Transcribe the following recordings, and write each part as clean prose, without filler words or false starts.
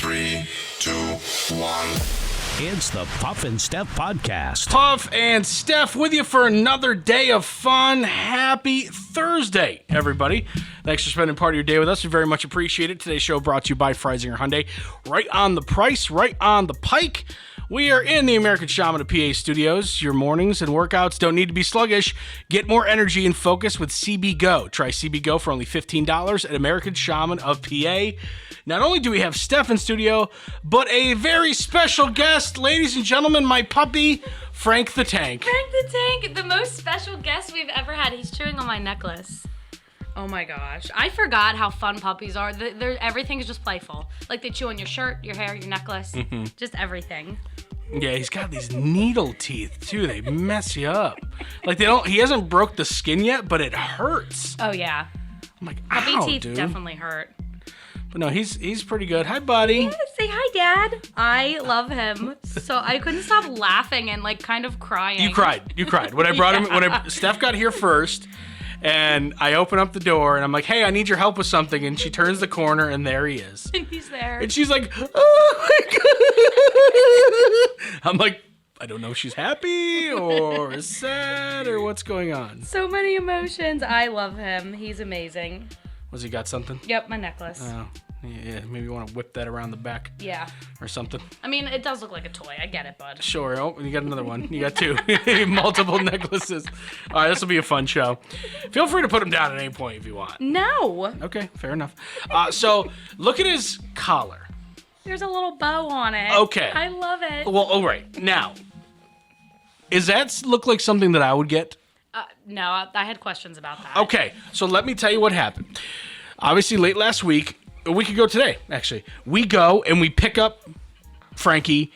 3, 2, 1. It's the Puff and Steph podcast. Puff and Steph with you for another day of fun. Happy Thursday, everybody. Thanks for spending part of your day with us. We very much appreciate it. Today's show brought to you by Freisinger Hyundai. Right on the price, right on the pike. We are in the American Shaman of PA studios. Your mornings and workouts don't need to be sluggish. Get more energy and focus with CB Go. Try CB Go for only $15 at American Shaman of PA. Not only do we have Steph in studio, but a very special guest. Ladies and gentlemen, my puppy, Frank the Tank. Frank the Tank, the most special guest we've ever had. He's chewing on my necklace. Oh my gosh. I forgot how fun puppies are. Everything is just playful. Like they chew on your shirt, your hair, your necklace, just everything. Yeah, he's got these needle teeth too. They mess you up. Like he hasn't broke the skin yet, but it hurts. Oh yeah. I'm like, Puppy ow, teeth dude. definitely hurt. But no, he's pretty good. Hi, buddy. Yeah, say hi, Dad. I love him. So I couldn't stop laughing and like kind of crying. You cried. When I brought him, Steph got here first, and I open up the door and I'm like, hey, I need your help with something. And she turns the corner and there he is. And he's there. And she's like, oh my God. I'm like, I don't know if she's happy or sad or what's going on. So many emotions. I love him. He's amazing. Was he got something? Yep, my necklace. Oh, yeah, maybe you want to whip that around the back. Yeah. Or something. I mean, it does look like a toy. I get it, bud. Sure. Oh, you got another one. You got two. Multiple necklaces. All right, this will be a fun show. Feel free to put him down at any point if you want. No. Okay, fair enough. So look at his collar. There's a little bow on it. Okay. I love it. Well, all right. Now, does that look like something that I would get? No, I had questions about that. Okay, so let me tell you what happened. Obviously, late last week, a week ago today, actually, we go and we pick up Frankie,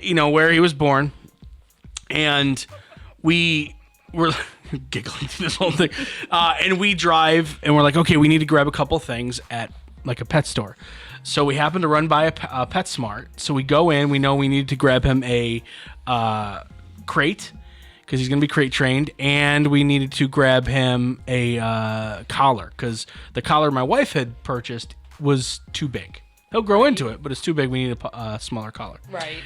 you know, where he was born, and we were giggling through this whole thing, and we drive, and we're like, okay, we need to grab a couple things at, like, a pet store. So we happen to run by a PetSmart, so we go in, we know we need to grab him a crate, because he's going to be crate trained, and we needed to grab him a collar, because the collar my wife had purchased was too big. He'll grow into it, but it's too big. We need a smaller collar. Right.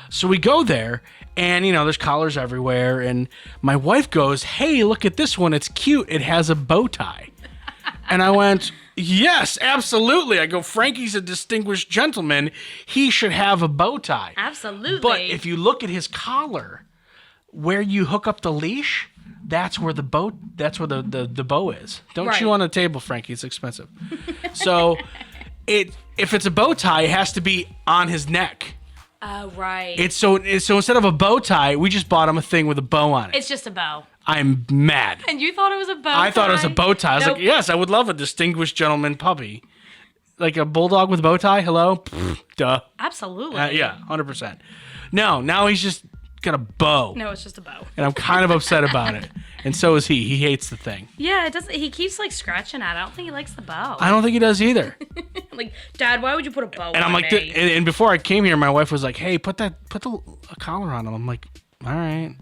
So we go there, and, you know, there's collars everywhere, and my wife goes, hey, look at this one. It's cute. It has a bow tie. And I went, yes, absolutely. I go, Frankie's a distinguished gentleman. He should have a bow tie. Absolutely. But if you look at his collar, where you hook up the leash, that's where the bow bow is. Don't chew on the table, Frankie. It's expensive. So if it's a bow tie, it has to be on his neck. Oh, right. So instead of a bow tie, we just bought him a thing with a bow on it. It's just a bow. I'm mad. And you thought it was a bow tie? I thought it was a bow tie. I was Nope. like, yes, I would love a distinguished gentleman puppy. Like a bulldog with a bow tie? Hello? Pfft, duh. Absolutely. Yeah, 100%. No, now he's just got a bow. No, it's just a bow. And I'm kind of upset about it. And so is he. He hates the thing. Yeah, it doesn't. He keeps like scratching at it. I don't think he likes the bow. I don't think he does either. Like, Dad, why would you put a bow And on I'm like, me? and before I came here, my wife was like, hey, put a collar on him. I'm like, all right.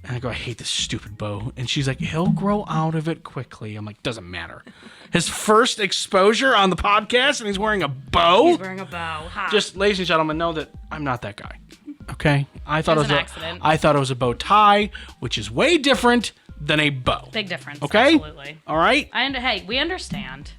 And I go, I hate this stupid bow. And she's like, he'll grow out of it quickly. I'm like, doesn't matter. His first exposure on the podcast, and he's wearing a bow. He's wearing a bow. Ha. Just, ladies and gentlemen, know that I'm not that guy. Okay? I thought It was it an was accident. I thought it was a bow tie, which is way different than a bow. Big difference. Okay? Absolutely. All right? Hey, we understand.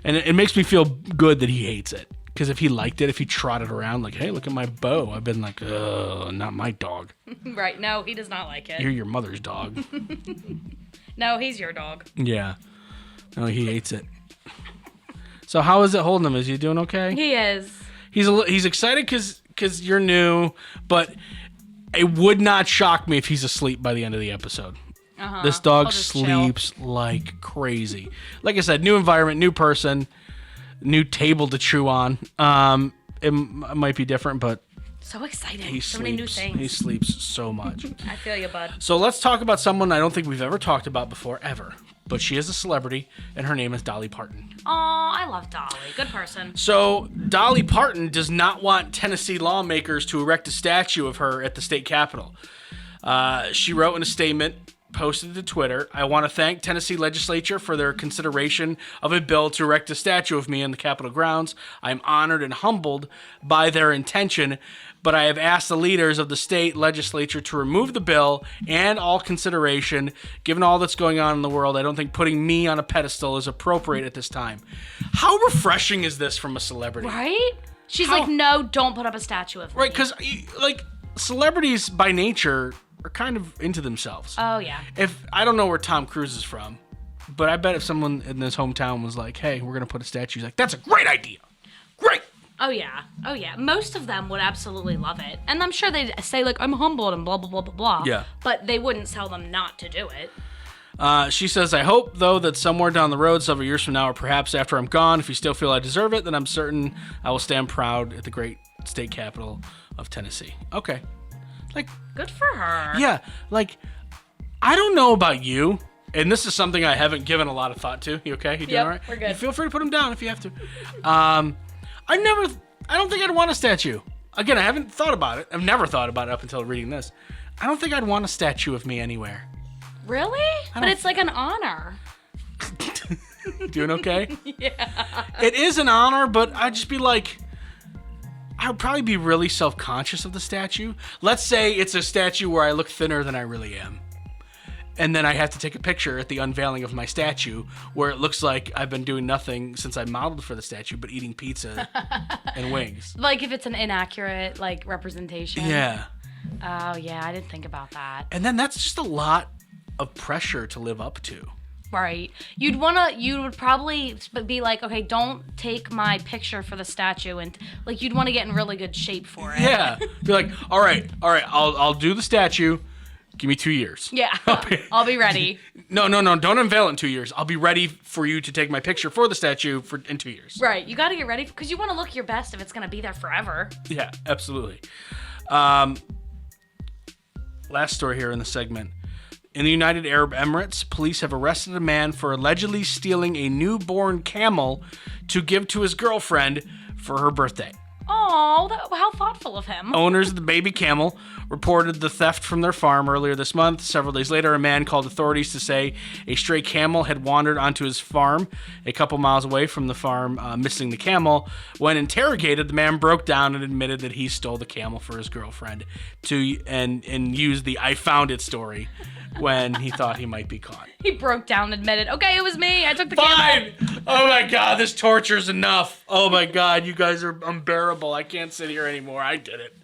And it makes me feel good that he hates it. Because if he liked it, if he trotted around like, hey, look at my bow, I've been like, ugh, not my dog. Right. No, he does not like it. You're your mother's dog. No, he's your dog. Yeah. No, he hates it. So how is it holding him? Is he doing okay? He is. He's excited because you're new, but it would not shock me if he's asleep by the end of the episode. This dog I'll just sleeps like crazy. Like I said, new environment, new person, new table to chew on. It might be different, but So exciting. he So sleeps. many new things. He sleeps so much. I feel you, bud. So let's talk about someone I don't think we've ever talked about before, ever. But she is a celebrity, and her name is Dolly Parton. Aw, I love Dolly. Good person. So Dolly Parton does not want Tennessee lawmakers to erect a statue of her at the state capitol. She wrote in a statement posted to Twitter, I want to thank Tennessee legislature for their consideration of a bill to erect a statue of me in the Capitol grounds. I'm honored and humbled by their intention, but I have asked the leaders of the state legislature to remove the bill and all consideration. Given all that's going on in the world, I don't think putting me on a pedestal is appropriate at this time. How refreshing is this from a celebrity? Right? She's like, no, don't put up a statue of me. Right, because, like, celebrities by nature are kind of into themselves. Oh, yeah. If I don't know where Tom Cruise is from, but I bet if someone in his hometown was like, hey, we're going to put a statue, he's like, that's a great idea. Great. Oh, yeah. Oh, yeah. Most of them would absolutely love it. And I'm sure they'd say, like, I'm humbled and blah, blah, blah, blah, blah. Yeah. But they wouldn't tell them not to do it. She says, I hope, though, that somewhere down the road, several years from now, or perhaps after I'm gone, if you still feel I deserve it, then I'm certain I will stand proud at the great state capital of Tennessee. Okay. Like, good for her. Yeah. Like, I don't know about you, and this is something I haven't given a lot of thought to. You okay? You doing all right? We're good. You feel free to put them down if you have to. I don't think I'd want a statue. Again, I haven't thought about it. I've never thought about it up until reading this. I don't think I'd want a statue of me anywhere. Really? But it's like an honor. Doing okay? Yeah. It is an honor, but I'd just be like, I would probably be really self-conscious of the statue. Let's say it's a statue where I look thinner than I really am. And then I have to take a picture at the unveiling of my statue where it looks like I've been doing nothing since I modeled for the statue, but eating pizza and wings. Like if it's an inaccurate, like, representation. Yeah. Oh, yeah. I didn't think about that. And then that's just a lot of pressure to live up to. Right. You would probably be like, okay, don't take my picture for the statue, and like you'd want to get in really good shape for it. Yeah. Be like, all right, I'll do the statue. Give me 2 years. Yeah. I'll be ready. No, don't unveil it in 2 years. I'll be ready for you to take my picture for the statue in 2 years. Right. You got to get ready because you want to look your best if it's going to be there forever. Yeah, absolutely. Last story here in the segment. In the United Arab Emirates, police have arrested a man for allegedly stealing a newborn camel to give to his girlfriend for her birthday. Oh, how thoughtful of him. Owners of the baby camel reported the theft from their farm earlier this month. Several days later, a man called authorities to say a stray camel had wandered onto his farm a couple miles away from the farm, missing the camel. When interrogated, the man broke down and admitted that he stole the camel for his girlfriend and used the I found it story when he thought he might be caught. He broke down and admitted, okay, it was me. I took the Fine! camel. Oh my God, this torture's enough. Oh my God, you guys are unbearable. I can't sit here anymore. I did it.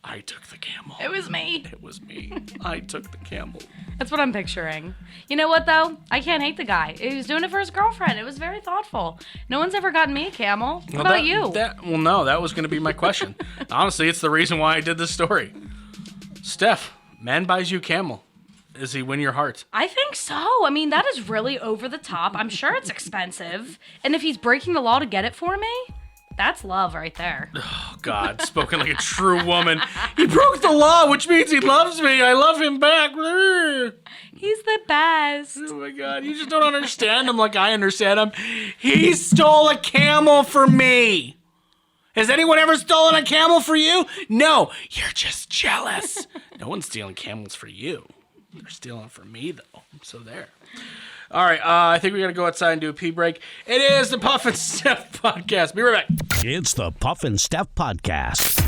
I took the camel. It was me. It was me. I took the camel. That's what I'm picturing. You know what, though? I can't hate the guy. He was doing it for his girlfriend. It was very thoughtful. No one's ever gotten me a camel. What about you? No, that was going to be my question. Honestly, it's the reason why I did this story. Steph, man buys you a camel. Does he win your heart? I think so. I mean, that is really over the top. I'm sure it's expensive. And if he's breaking the law to get it for me, that's love right there. Oh, God, spoken like a true woman. He broke the law, which means he loves me. I love him back. He's the best. Oh, my God. You just don't understand him like I understand him. He stole a camel for me. Has anyone ever stolen a camel for you? No, you're just jealous. No one's stealing camels for you. They're stealing from me, though. So there. All right, I think we got to go outside and do a pee break. It is the Puff and Steph Podcast. Be right back. It's the Puff and Steph Podcast.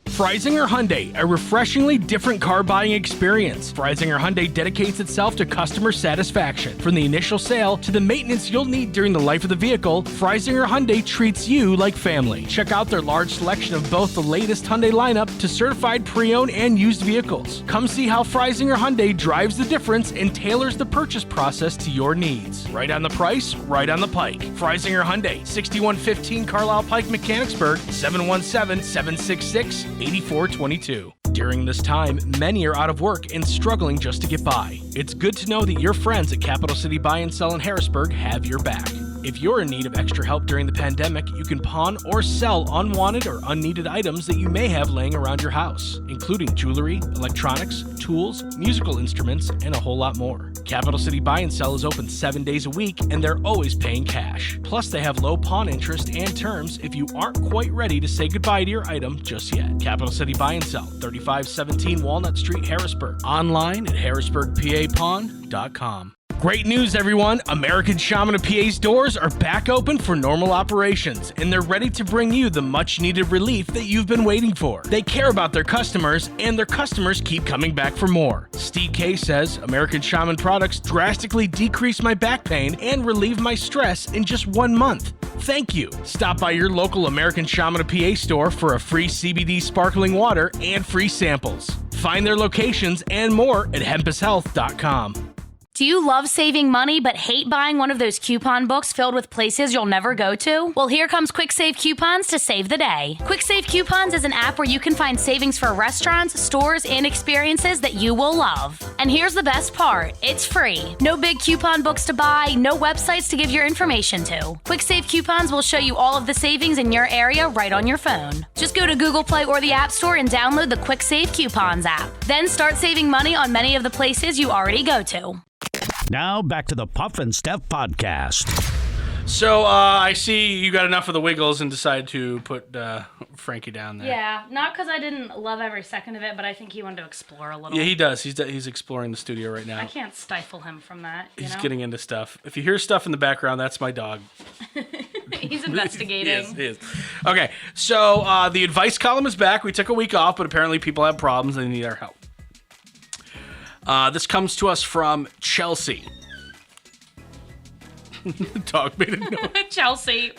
Freisinger Hyundai, a refreshingly different car buying experience. Freisinger Hyundai dedicates itself to customer satisfaction. From the initial sale to the maintenance you'll need during the life of the vehicle, Freisinger Hyundai treats you like family. Check out their large selection of both the latest Hyundai lineup to certified pre-owned and used vehicles. Come see how Freisinger Hyundai drives the difference and tailors the purchase process to your needs. Right on the price, right on the pike. Freisinger Hyundai, 6115 Carlisle Pike, Mechanicsburg, 717-766-8422. During this time, many are out of work and struggling just to get by. It's good to know that your friends at Capital City Buy and Sell in Harrisburg have your back. If you're in need of extra help during the pandemic, you can pawn or sell unwanted or unneeded items that you may have laying around your house, including jewelry, electronics, tools, musical instruments, and a whole lot more. Capital City Buy and Sell is open 7 days a week, and they're always paying cash. Plus, they have low pawn interest and terms if you aren't quite ready to say goodbye to your item just yet. Capital City Buy and Sell, 3517 Walnut Street, Harrisburg. Online at harrisburgpapawn.com. Great news, everyone! American Shaman of PA's doors are back open for normal operations, and they're ready to bring you the much-needed relief that you've been waiting for. They care about their customers, and their customers keep coming back for more. Steve K says, American Shaman products drastically decrease my back pain and relieve my stress in just 1 month. Thank you. Stop by your local American Shaman of PA store for a free CBD sparkling water and free samples. Find their locations and more at hempushealth.com. Do you love saving money but hate buying one of those coupon books filled with places you'll never go to? Well, here comes Quick Save Coupons to save the day. Quick Save Coupons is an app where you can find savings for restaurants, stores, and experiences that you will love. And here's the best part. It's free. No big coupon books to buy, no websites to give your information to. Quick Save Coupons will show you all of the savings in your area right on your phone. Just go to Google Play or the App Store and download the Quick Save Coupons app. Then start saving money on many of the places you already go to. Now back to the Puff and Steph podcast. So I see you got enough of the Wiggles and decided to put Frankie down there. Yeah, not because I didn't love every second of it, but I think he wanted to explore a little. Yeah, he does. He's exploring the studio right now. I can't stifle him from that. He's getting into stuff. If you hear stuff in the background, that's my dog. He's investigating. He is. Okay, so the advice column is back. We took a week off, but apparently people have problems and they need our help. This comes to us from Chelsea. The dog made a noise. Chelsea.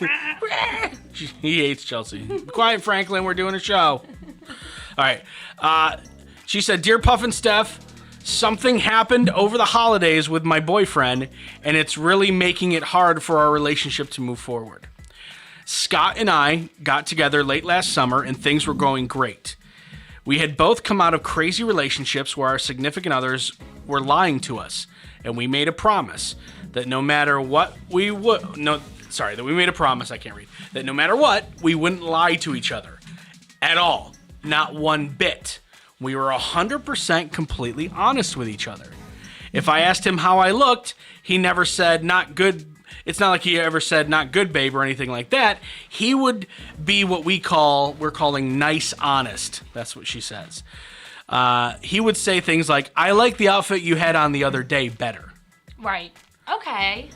He hates Chelsea. Quiet, Franklin. We're doing a show. All right. She said, Dear Puff and Steph, something happened over the holidays with my boyfriend, and it's really making it hard for our relationship to move forward. Scott and I got together late last summer, and things were going great. We had both come out of crazy relationships where our significant others were lying to us, and we made a promise that no matter what we would, that we made a promise, that no matter what, we wouldn't lie to each other. At all. Not one bit. We were 100% completely honest with each other. If I asked him how I looked, he never said, not good. It's not like he ever said, not good, babe, or anything like that. He would be what we're calling nice honest. That's what she says. He would say things like, I like the outfit you had on the other day better. Right. Okay.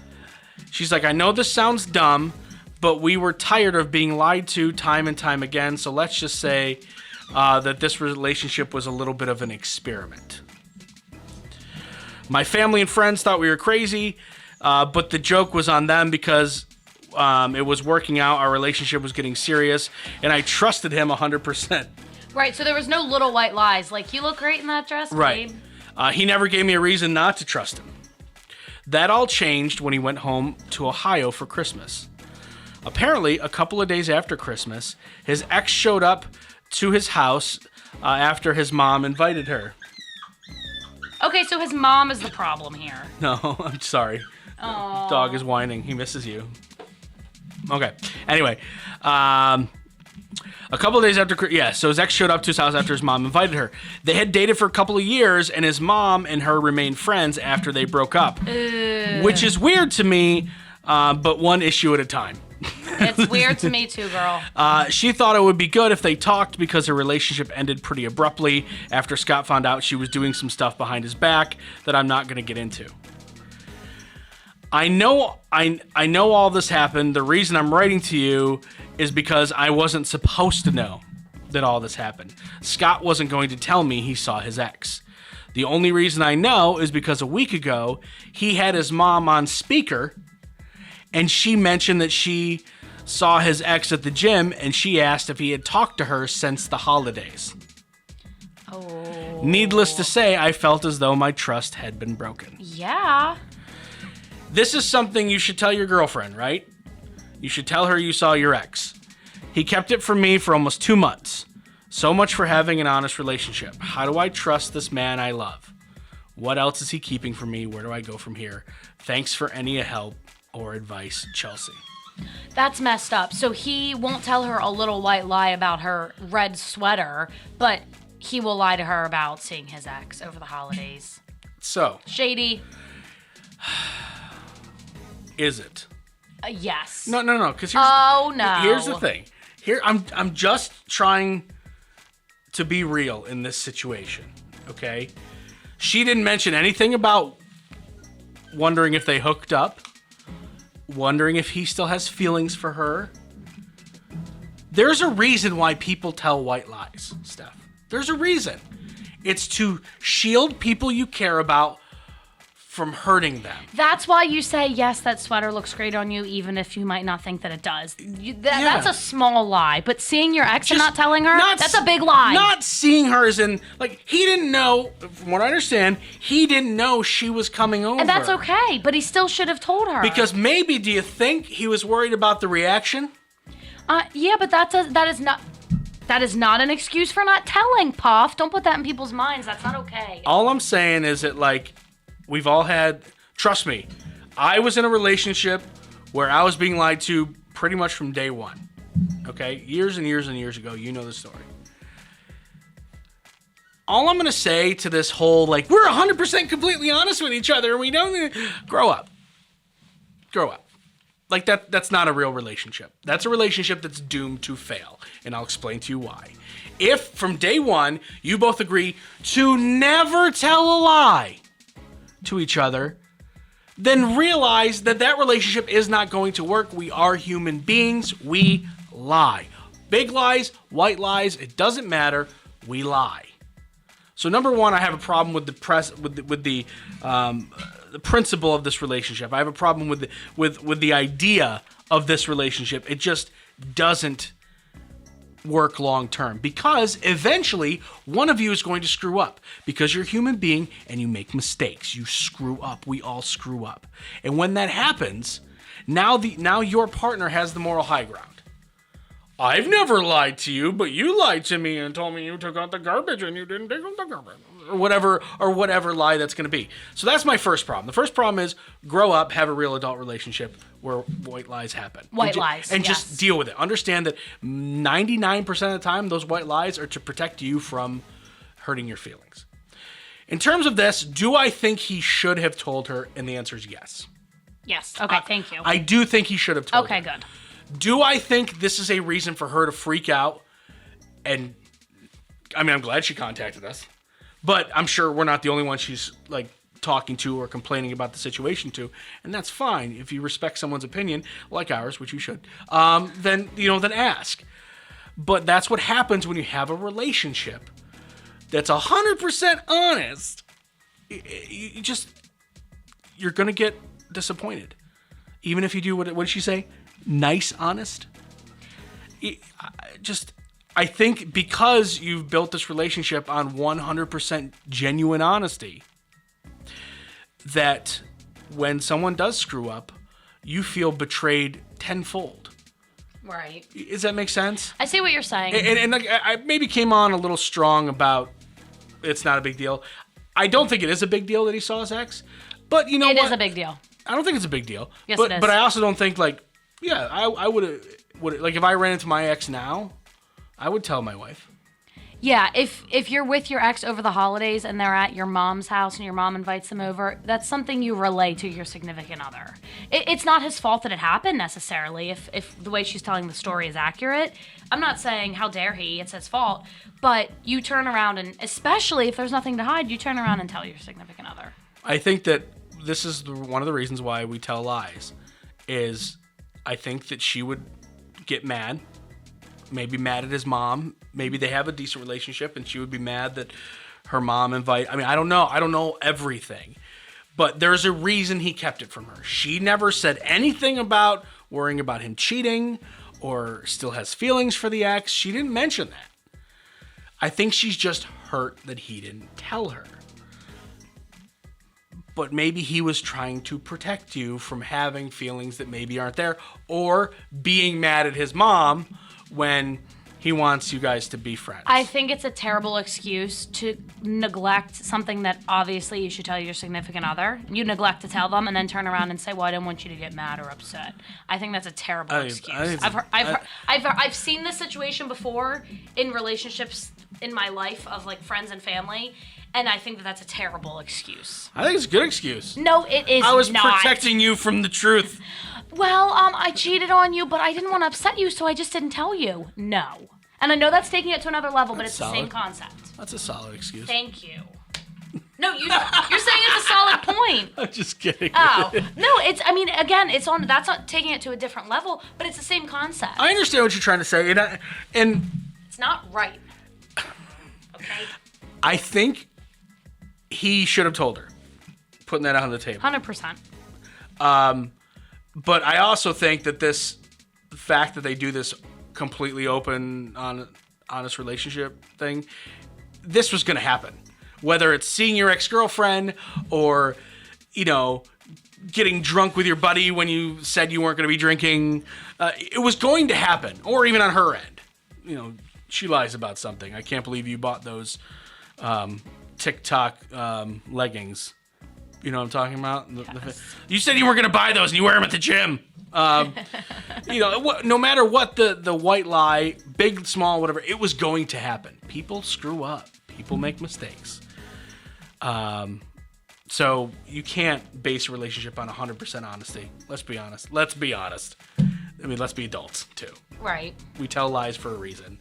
She's like, I know this sounds dumb, but we were tired of being lied to time and time again, so let's just say that this relationship was a little bit of an experiment. My family and friends thought we were crazy, but the joke was on them because it was working out, our relationship was getting serious, and I trusted him 100%. Right, so there was no little white lies, like, you look great in that dress, right. babe. He never gave me a reason not to trust him. That all changed when he went home to Ohio for Christmas. Apparently, a couple of days after Christmas, his ex showed up to his house after his mom invited her. Okay, so his mom is the problem here. No, I'm sorry. Aww. Dog is whining. He misses you. Okay. Anyway, a couple of days after, so his ex showed up to his house after his mom invited her. They had dated for a couple of years, and his mom and her remained friends after they broke up. Which is weird to me, but one issue at a time. It's weird to me too, girl. She thought it would be good if they talked because their relationship ended pretty abruptly after Scott found out she was doing some stuff behind his back that I'm not going to get into. I know all this happened. The reason I'm writing to you is because I wasn't supposed to know that all this happened. Scott wasn't going to tell me he saw his ex. The only reason I know is because a week ago, he had his mom on speaker, and she mentioned that she saw his ex at the gym, and she asked if he had talked to her since the holidays. Oh. Needless to say, I felt as though my trust had been broken. Yeah. This is something you should tell your girlfriend, right? You should tell her you saw your ex. He kept it from me for almost 2 months. So much for having an honest relationship. How do I trust this man I love? What else is he keeping from me? Where do I go from here? Thanks for any help. or advice, Chelsea? That's messed up. So he won't tell her a little white lie about her red sweater, but he will lie to her about seeing his ex over the holidays. So, Shady. is it? Yes. No. Because no. Here's the thing. Here, I'm just trying to be real in this situation. Okay. She didn't mention anything about wondering if they hooked up, wondering if he still has feelings for her. There's a reason why people tell white lies, Steph. There's a reason. It's to shield people you care about from hurting them. That's why you say, yes, that sweater looks great on you, even if you might not think that it does. That's a small lie. But seeing your ex and not telling her, that's a big lie. Not seeing her as in, like, he didn't know, from what I understand, he didn't know she was coming over. And that's okay, but he still should have told her. Because maybe, do you think he was worried about the reaction? Yeah, but that is not an excuse for not telling, Puff. Don't put that in people's minds. That's not okay. All I'm saying is that, like, we've all had, trust me, I was in a relationship where I was being lied to pretty much from day one. Okay? Years and years and years ago. You know the story. All I'm going to say to this whole, like, we're 100% completely honest with each other and we don't, grow up. Grow up. Like, that's not a real relationship. That's a relationship that's doomed to fail. And I'll explain to you why. If, from day one, you both agree to never tell a lie to each other, then realize that that relationship is not going to work. We are human beings. We lie. Big lies, white lies, it doesn't matter. We lie. So number one, I have a problem with the principle of this relationship. I have a problem with the idea of this relationship. It just doesn't work long term because eventually one of you is going to screw up because you're a human being and you make mistakes. You screw up. We all screw up. And when that happens, now your partner has the moral high ground. I've never lied to you, but you lied to me and told me you took out the garbage and you didn't take out the garbage. Or whatever lie that's going to be. So that's my first problem. The first problem is grow up, have a real adult relationship where white lies happen. And just deal with it. Understand that 99% of the time, those white lies are to protect you from hurting your feelings. In terms of this, do I think he should have told her? And the answer is yes. Yes. Okay, thank you. I do think he should have told her. Okay, good. Do I think this is a reason for her to freak out? And I mean, I'm glad she contacted us, but I'm sure we're not the only one she's like talking to or complaining about the situation to, and that's fine. If you respect someone's opinion, like ours, which you should, then ask. But that's what happens when you have a relationship that's 100% honest. You're gonna get disappointed, even if you do what did she say? Nice, honest. I think because you've built this relationship on 100% genuine honesty, that when someone does screw up, you feel betrayed tenfold. Right. Does that make sense? I see what you're saying. And I maybe came on a little strong about it's not a big deal. I don't think it is a big deal that he saw his ex, but you know what? It is a big deal. I don't think it's a big deal. Yes, it is. But I also don't think I would have, like if I ran into my ex now, I would tell my wife. Yeah, if you're with your ex over the holidays and they're at your mom's house and your mom invites them over, that's something you relay to your significant other. It's not his fault that it happened necessarily if the way she's telling the story is accurate. I'm not saying how dare he, it's his fault, but you turn around and, especially if there's nothing to hide, you turn around and tell your significant other. I think that this is one of the reasons why we tell lies, is I think that she would get mad, maybe mad at his mom. Maybe they have a decent relationship and she would be mad that her mom I don't know. I don't know everything. But there's a reason he kept it from her. She never said anything about worrying about him cheating or still has feelings for the ex. She didn't mention that. I think she's just hurt that he didn't tell her. But maybe he was trying to protect you from having feelings that maybe aren't there, or being mad at his mom when he wants you guys to be friends. I think it's a terrible excuse to neglect something that obviously you should tell your significant other. You neglect to tell them and then turn around and say, well, I didn't want you to get mad or upset. I think that's a terrible excuse. I've seen this situation before in relationships in my life of like friends and family, and I think that that's a terrible excuse. I think it's a good excuse. No, it is not. I was protecting you from the truth. Well, I cheated on you, but I didn't want to upset you, so I just didn't tell you. No. And I know that's taking it to another level, but it's the same concept. That's a solid excuse. Thank you. No, you're saying it's a solid point. I'm just kidding. Oh. No, that's not taking it to a different level, but it's the same concept. I understand what you're trying to say, and it's not right. Okay? I think he should have told her. Putting that on the table. 100%. But I also think that the fact that they do this completely open, honest relationship thing, this was going to happen. Whether it's seeing your ex-girlfriend or, getting drunk with your buddy when you said you weren't going to be drinking, it was going to happen. Or even on her end. She lies about something. I can't believe you bought those TikTok leggings. You know what I'm talking about? Yes. You said you weren't going to buy those and you wear them at the gym. No matter what the white lie, big, small, whatever, it was going to happen. People screw up. People make mistakes. So you can't base a relationship on 100% honesty. Let's be honest. Let's be adults too. Right. We tell lies for a reason.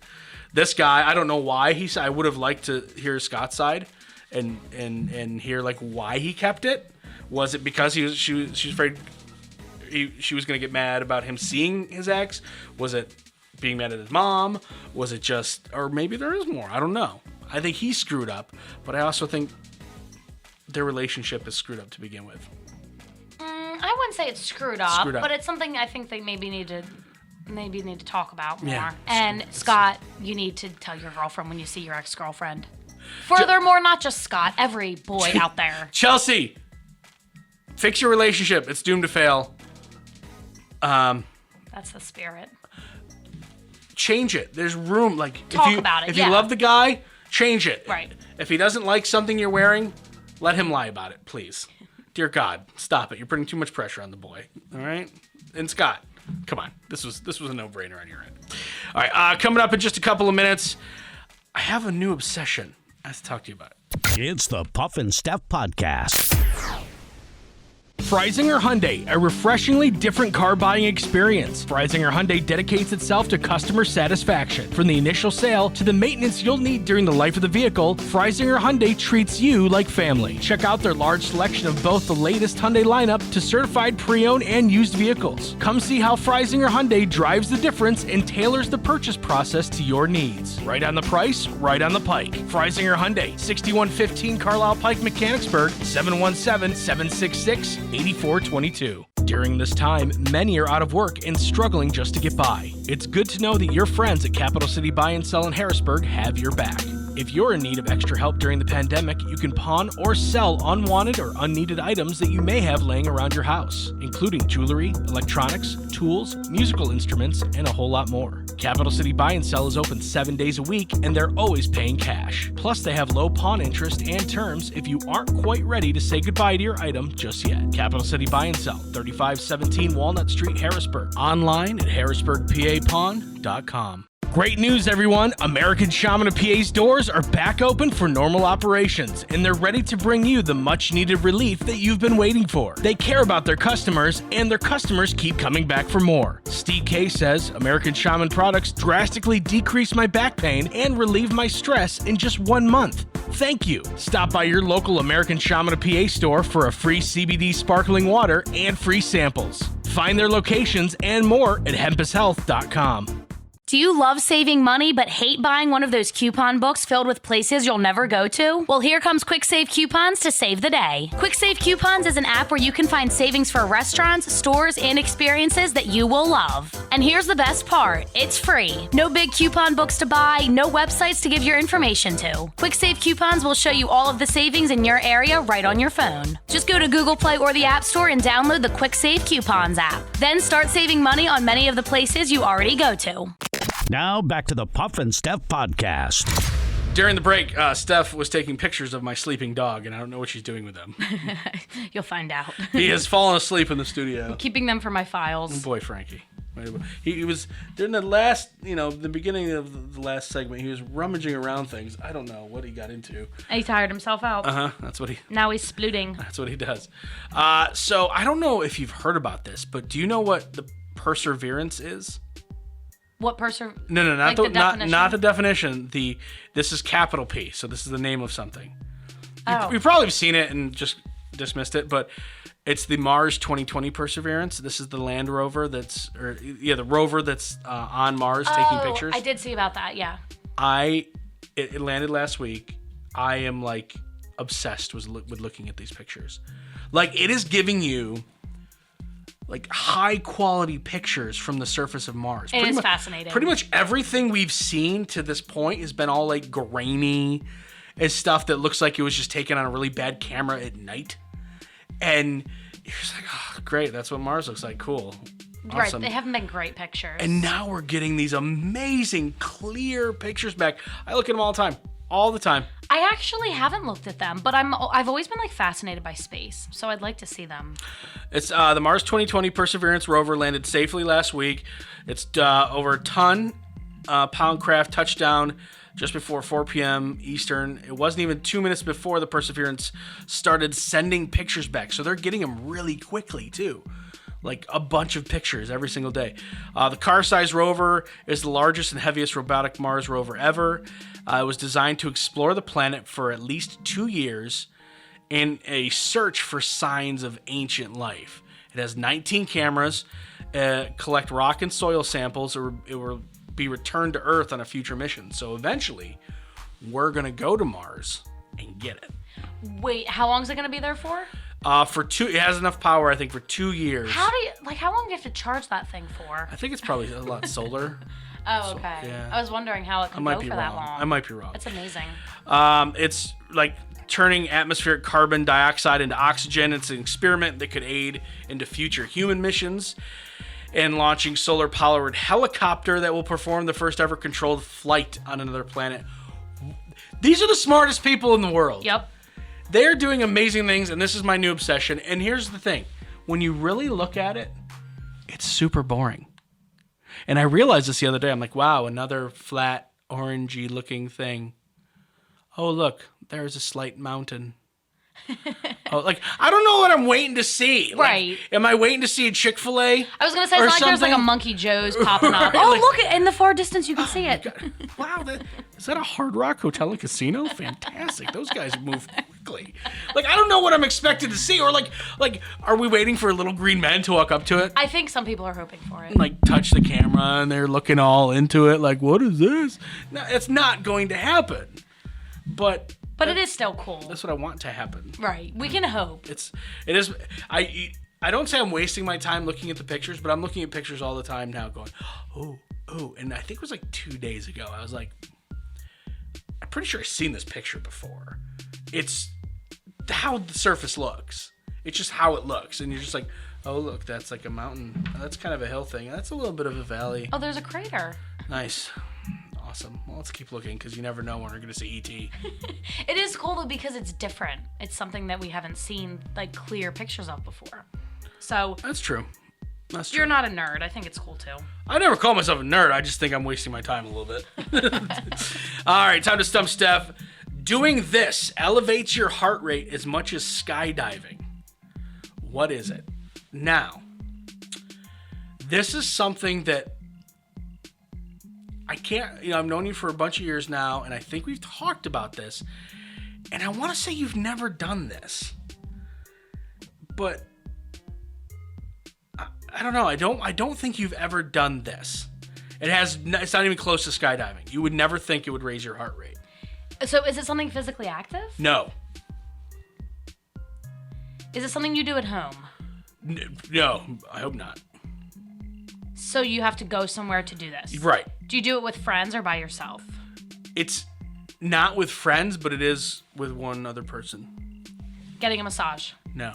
This guy, I don't know why I would have liked to hear Scott's side. And hear like why he kept it. Was it because she was afraid she was gonna get mad about him seeing his ex? Was it being mad at his mom? Was it just, or maybe there is more? I don't know. I think he screwed up, but I also think their relationship is screwed up to begin with. I wouldn't say it's screwed up, but it's something I think they maybe need to talk about more. Yeah, and Scott, you need to tell your girlfriend when you see your ex-girlfriend. Furthermore, not just Scott, every boy out there. Chelsea, fix your relationship. It's doomed to fail. That's the spirit. Change it. There's room. Talk about it. If you love the guy, change it. Right. If he doesn't like something you're wearing, let him lie about it, please. Dear God, stop it. You're putting too much pressure on the boy. All right? And Scott, come on. This was a no-brainer on your end. All right. Coming up in just a couple of minutes, I have a new obsession. I have to talk to you about it. It's the Puff and Steph Podcast. Freisinger Hyundai, a refreshingly different car buying experience. Freisinger Hyundai dedicates itself to customer satisfaction. From the initial sale to the maintenance you'll need during the life of the vehicle, Freisinger Hyundai treats you like family. Check out their large selection of both the latest Hyundai lineup to certified pre-owned and used vehicles. Come see how Freisinger Hyundai drives the difference and tailors the purchase process to your needs. Right on the price, right on the pike. Freisinger Hyundai, 6115 Carlisle Pike, Mechanicsburg, 717-766-8422. During this time, many are out of work and struggling just to get by. It's good to know that your friends at Capital City Buy and Sell in Harrisburg have your back. If you're in need of extra help during the pandemic, you can pawn or sell unwanted or unneeded items that you may have laying around your house, including jewelry, electronics, tools, musical instruments, and a whole lot more. Capital City Buy and Sell is open 7 days a week, and they're always paying cash. Plus, they have low pawn interest and terms if you aren't quite ready to say goodbye to your item just yet. Capital City Buy and Sell, 3517 Walnut Street, Harrisburg. Online at harrisburgpapawn.com. Great news, everyone! American Shaman of PA's doors are back open for normal operations, and they're ready to bring you the much-needed relief that you've been waiting for. They care about their customers, and their customers keep coming back for more. Steve K says, American Shaman products drastically decrease my back pain and relieve my stress in just 1 month. Thank you! Stop by your local American Shaman of PA store for a free CBD sparkling water and free samples. Find their locations and more at hempushealth.com. Do you love saving money but hate buying one of those coupon books filled with places you'll never go to? Well, here comes Quick Save Coupons to save the day. Quick Save Coupons is an app where you can find savings for restaurants, stores, and experiences that you will love. And here's the best part. It's free. No big coupon books to buy, no websites to give your information to. Quick Save Coupons will show you all of the savings in your area right on your phone. Just go to Google Play or the App Store and download the Quick Save Coupons app. Then start saving money on many of the places you already go to. Now back to the Puff and Steph podcast. During the break, Steph was taking pictures of my sleeping dog, and I don't know what she's doing with them. You'll find out. He has fallen asleep in the studio. Keeping them for my files. Boy, Frankie. He was, during the last, the beginning of the last segment, he was rummaging around things. I don't know what he got into. And he tired himself out. That's what he... Now he's splooting. That's what he does. So I don't know if you've heard about this, but do you know what the perseverance is? What No, like the definition? not the definition. This is capital P, so this is the name of something. Oh. You've probably seen it and just dismissed it, but it's the Mars 2020 Perseverance. This is the land rover the rover that's on Mars taking pictures. I did see about that, yeah. It landed last week. I am like obsessed with looking at these pictures. Like, it is giving you like high quality pictures from the surface of Mars. It is fascinating. Pretty much everything we've seen to this point has been all like grainy and stuff that looks like it was just taken on a really bad camera at night. And you're just like, oh, great, that's what Mars looks like. Cool. Awesome. Right, they haven't been great pictures. And now we're getting these amazing, clear pictures back. I look at them all the time. All the time. I actually haven't looked at them, but I've always been like fascinated by space, so I'd like to see them. It's the Mars 2020 Perseverance rover landed safely last week. It's over a ton pound craft touchdown just before 4 p.m. Eastern. It wasn't even 2 minutes before the Perseverance started sending pictures back, so they're getting them really quickly too. Like a bunch of pictures every single day. The car-sized rover is the largest and heaviest robotic Mars rover ever. It was designed to explore the planet for at least 2 years in a search for signs of ancient life. It has 19 cameras, collect rock and soil samples, or it will be returned to Earth on a future mission. So eventually, we're going to go to Mars and get it. Wait, how long is it going to be there for? It has enough power, I think, for 2 years. How long do you have to charge that thing for? I think it's probably a lot solar. Oh, okay. Yeah. I was wondering how it could go for that long. I might be wrong. That's amazing. It's like turning atmospheric carbon dioxide into oxygen. It's an experiment that could aid into future human missions, and launching solar-powered helicopter that will perform the first ever controlled flight on another planet. These are the smartest people in the world. Yep. They're doing amazing things, and this is my new obsession. And here's the thing. When you really look at it, it's super boring. And I realized this the other day. I'm like, wow, another flat, orangey looking thing. Oh, look, there's a slight mountain. I don't know what I'm waiting to see. Right. Am I waiting to see a Chick-fil-A? I was going to say, it's not like there's like a Monkey Joe's popping up. Right, Oh, like- look, in the far distance, you can see it. Wow, is that a Hard Rock Hotel and Casino? Fantastic. Those guys move quickly. Like, I don't know what I'm expected to see. Or like, are we waiting for little green men to walk up to it? I think some people are hoping for it. And, like, touch the camera and they're looking all into it. Like, what is this? No, it's not going to happen. But it is still cool. that's what I want to happen. Right. We can hope. It is. I don't say I'm wasting my time looking at the pictures, but I'm looking at pictures all the time now going, oh. And I think it was like 2 days ago. I was like, I'm pretty sure I've seen this picture before. It's how the surface looks. It's just how it looks. And you're just like, oh, look, that's like a mountain. That's kind of a hill thing. That's a little bit of a valley. Oh, there's a crater. Nice. Awesome. Well, let's keep looking because you never know when we're going to see E.T. It is cool, though, because it's different. It's something that we haven't seen, like, clear pictures of before. So That's true. you're not a nerd. I think it's cool, too. I never call myself a nerd. I just think I'm wasting my time a little bit. All right, time to stump Steph. Doing this elevates your heart rate as much as skydiving. What is it? Now, this is something that I can't, I've known you for a bunch of years now, and I think we've talked about this, and I want to say you've never done this. But I don't know. I don't think you've ever done this. It's not even close to skydiving. You would never think it would raise your heart rate. So is it something physically active? No. Is it something you do at home? No, I hope not. So you have to go somewhere to do this? Right. Do you do it with friends or by yourself? It's not with friends, but it is with one other person. Getting a massage? No.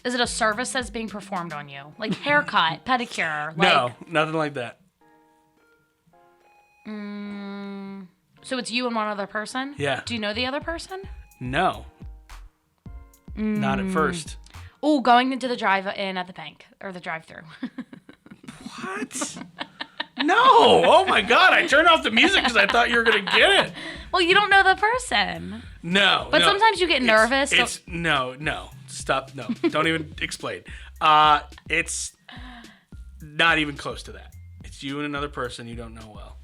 Is it a service that's being performed on you? Like haircut, pedicure? No, nothing like that. So it's you and one other person? Yeah. Do you know the other person? No. Not at first. Oh, going into the drive-in at the bank or the drive-thru. What? No. Oh my God. I turned off the music because I thought you were going to get it. Well, you don't know the person. No. But sometimes you get nervous. No. Stop. No. Don't even explain. It's not even close to that. It's you and another person you don't know well.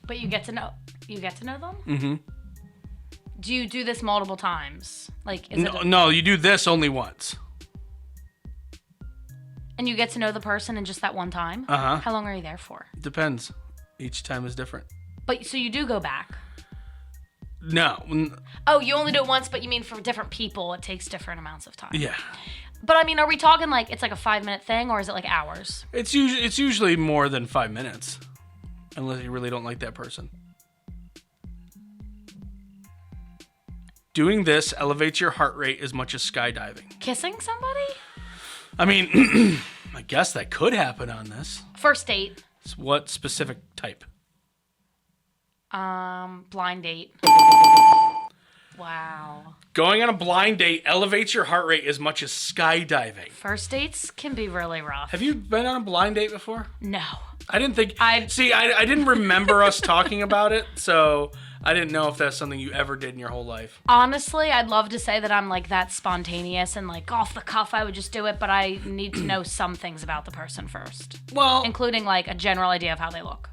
But you get to know them? Mm-hmm. Do you do this multiple times? Like, No, you do this only once. And you get to know the person in just that one time? Uh-huh. How long are you there for? Depends. Each time is different. But so you do go back? No. Oh, you only do it once, but you mean for different people, it takes different amounts of time. Yeah. But I mean, are we talking like it's like a 5-minute thing, or is it like hours? It's usually more than 5 minutes, unless you really don't like that person. Doing this elevates your heart rate as much as skydiving. Kissing somebody? I mean, I guess that could happen on this. First date. What specific type? Blind date. Wow. Going on a blind date elevates your heart rate as much as skydiving. First dates can be really rough. Have you been on a blind date before? No. I didn't think... I didn't remember us talking about it, so I didn't know if that's something you ever did in your whole life. Honestly, I'd love to say that I'm like that spontaneous and like off the cuff I would just do it, but I need to know some things about the person first. Well... Including like a general idea of how they look.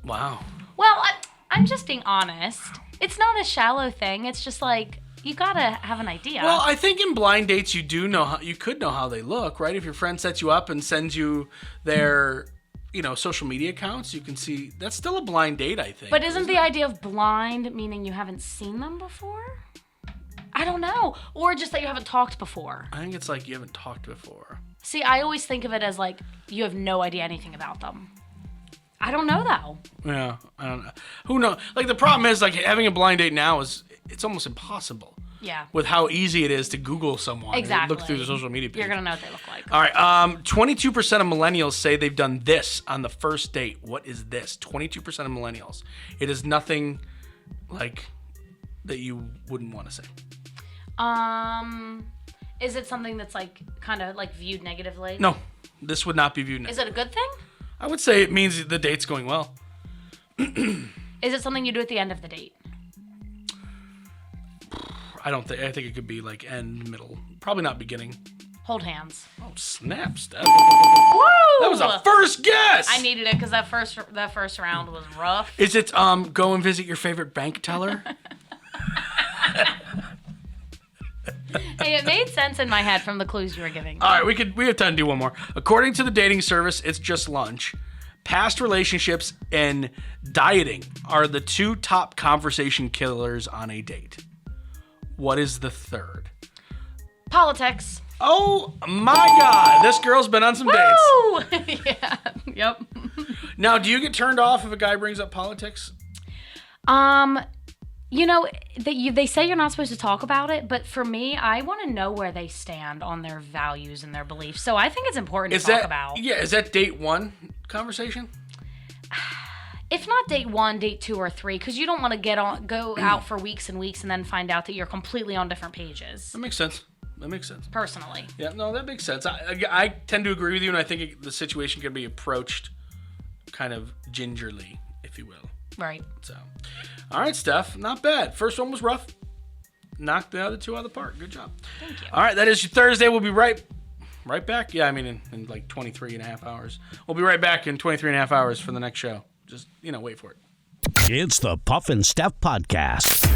Wow. Well, I'm just being honest. It's not a shallow thing. It's just like... You gotta have an idea. Well, I think in blind dates you could know how they look, right? If your friend sets you up and sends you their, social media accounts, you can see that's still a blind date, I think. But isn't the idea of blind meaning you haven't seen them before? I don't know. Or just that you haven't talked before. I think it's like you haven't talked before. See, I always think of it as like you have no idea anything about them. I don't know though. Yeah, I don't know. Who knows? Like the problem is like having a blind date now it's almost impossible. Yeah. With how easy it is to Google someone. Exactly. And look through the social media page. You're going to know what they look like. All right. 22% of millennials say they've done this on the first date. What is this? 22% of millennials. It is nothing like that you wouldn't want to say. Is it something that's like kind of like viewed negatively? No. This would not be viewed negatively. Is it a good thing? I would say it means the date's going well. Is it something you do at the end of the date? I think it could be like end, middle. Probably not beginning. Hold hands. Oh, snap, Steph. Woo! That was a first guess. I needed it because that first round was rough. Is it go and visit your favorite bank teller? Hey, it made sense in my head from the clues you were giving. All right, we have time to do one more. According to the dating service, It's Just Lunch, past relationships and dieting are the 2 top conversation killers on a date. What is the third? Politics. Oh my God, this girl's been on some dates. Woo! Yeah. Yep. Now, do you get turned off if a guy brings up politics? They say you're not supposed to talk about it, but for me, I want to know where they stand on their values and their beliefs. So I think it's important to talk about. Yeah, is that date 1 conversation? If not date 1, date 2 or 3, because you don't want to go out for weeks and weeks and then find out that you're completely on different pages. That makes sense. Personally. Yeah, no, that makes sense. I tend to agree with you, and I think the situation can be approached kind of gingerly, if you will. Right. So, all right, Steph, not bad. First one was rough. Knocked the other 2 out of the park. Good job. Thank you. All right, that is your Thursday. We'll be right back. Yeah, I mean in like 23 and a half hours. We'll be right back in 23 and a half hours for the next show. Just, wait for it. It's the Puff and Steph Podcast.